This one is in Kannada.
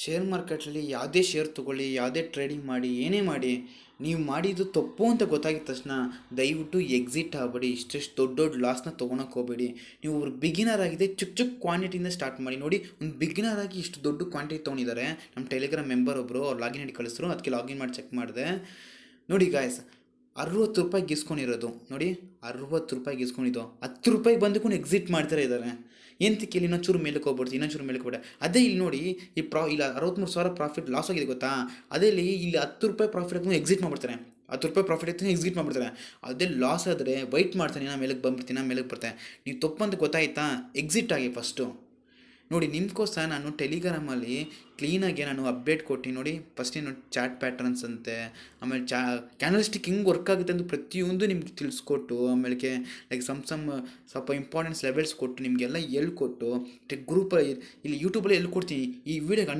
ಶೇರ್ ಮಾರ್ಕೆಟಲ್ಲಿ ಯಾವುದೇ ಶೇರ್ ತೊಗೊಳ್ಳಿ, ಯಾವುದೇ ಟ್ರೇಡಿಂಗ್ ಮಾಡಿ, ಏನೇ ಮಾಡಿ, ನೀವು ಮಾಡಿದ್ದು ತಪ್ಪು ಅಂತ ಗೊತ್ತಾಗಿದ ತಕ್ಷಣ ದಯವಿಟ್ಟು ಎಕ್ಸಿಟ್ ಆಗಬೇಡಿ. ಇಷ್ಟೆಷ್ಟು ದೊಡ್ಡ ದೊಡ್ಡ ಲಾಸ್ನ ತೊಗೊಳಕ್ಕೆ ಹೋಗಬೇಡಿ. ನೀವು ಒಬ್ರು ಬಿಗಿನರ್ ಆಗಿದೆ, ಚಿಕ್ಕ ಚಿಕ್ಕ ಕ್ವಾಂಟಿಟಿಯಿಂದ ಸ್ಟಾರ್ಟ್ ಮಾಡಿ. ನೋಡಿ, ಒಂದು ಬಿಗಿನರ್ ಆಗಿ ಇಷ್ಟು ದೊಡ್ಡ ಕ್ವಾಂಟಿಟಿ ತೊಗೊಂಡಿದ್ದಾರೆ. ನಮ್ಮ ಟೆಲಿಗ್ರಾಮ್ ಮೆಂಬರ್ ಒಬ್ಬರು ಅವ್ರು ಲಾಗಿನ್ ಮಾಡಿ ಕಳಿಸಿದ್ರು, ಅದಕ್ಕೆ ಲಾಗಿನ್ ಮಾಡಿ ಚೆಕ್ ಮಾಡಿದೆ. ನೋಡಿ ಗಾಯ್ಸ್, 60 ರೂಪಾಯಿಗೆ ಇಸ್ಕೊಂಡಿರೋದು. ನೋಡಿ, 60 ರೂಪಾಯಿಗೆ ಇಸ್ಕೊಂಡಿದ್ದು 10 ರೂಪಾಯಿಗೆ ಬಂದಕ್ಕೂ ಎಕ್ಸಿಟ್ ಮಾಡ್ತಾರೆ ಇದ್ದಾರೆ. ಎಂತಕ್ಕೆ ಇಲ್ಲಿ ಇನ್ನೊಂಚೂರು ಮೇಲಕ್ಕೆ ಹೋಗ್ಬಿಡ್ತು, ಇನ್ನೊಂಚೂರು ಮೇಲಕ್ಕೆ ಹೋಗ್ಬಿಟ್ಟೆ. ಅದೇ ಇಲ್ಲಿ ನೋಡಿ, ಇಲ್ಲ 63,000 ಪ್ರಾಫಿಟ್ ಲಾಸ್ ಆಗಿದೆ ಗೊತ್ತಾ. ಅದೇ ಇಲ್ಲಿ 10 ರೂಪಾಯಿ ಪ್ರಾಫಿಟ್ ಆದ್ರೂ ಎಕ್ಸಿಟ್ ಮಾಡ್ಬಿಡ್ತಾರೆ. 10 ರೂಪಾಯಿ ಪ್ರಾಫಿಟ್ ಆಯ್ತು ಎಕ್ಸಿಟ್ ಮಾಡ್ಬಿಡ್ತಾರೆ. ಅದೇ ಲಾಸ್ ಆದರೆ ವೈಟ್ ಮಾಡ್ತಾನೆ, ನಾ ಮೇಲಕ್ಕೆ ಬಂದ್ಬಿಡ್ತೀನಿ, ನಾ ಮೇಲಕ್ಕೆ ಬರ್ತೆ. ನೀವು ತಪ್ಪಂತ ಗೊತ್ತಾಯ್ತಾ, ಎಕ್ಸಿಟ್ ಆಗಿ ಫಸ್ಟು. ನೋಡಿ, ನಿಮ್ಗೋಸ್ಕರ ನಾನು ಟೆಲಿಗ್ರಾಮಲ್ಲಿ ಕ್ಲೀನಾಗಿ ನಾನು ಅಪ್ಡೇಟ್ ಕೊಟ್ಟು ನೋಡಿ. ಫಸ್ಟೇನು ಚಾಟ್ ಪ್ಯಾಟರ್ನ್ಸ್ ಅಂತೆ, ಆಮೇಲೆ ಕ್ಯಾನಲ್ಸ್ಟಿಕ್ ಹಿಂಗೆ ವರ್ಕ್ ಆಗುತ್ತೆ ಅಂತ ಪ್ರತಿಯೊಂದು ನಿಮ್ಗೆ ತಿಳಿಸ್ಕೊಟ್ಟು, ಆಮೇಲೆ ಲೈಕ್ ಸ್ವಲ್ಪ ಇಂಪಾರ್ಟೆನ್ಸ್ ಲೆವೆಲ್ಸ್ ಕೊಟ್ಟು ನಿಮಗೆಲ್ಲ ಹೇಳ್ಕೊಟ್ಟು ಗ್ರೂಪಲ್ಲಿ ಇಲ್ಲಿ ಯೂಟ್ಯೂಬಲ್ಲಿ ಹೇಳ್ಕೊಡ್ತೀನಿ. ಈ ವಿಡಿಯೋಗೆ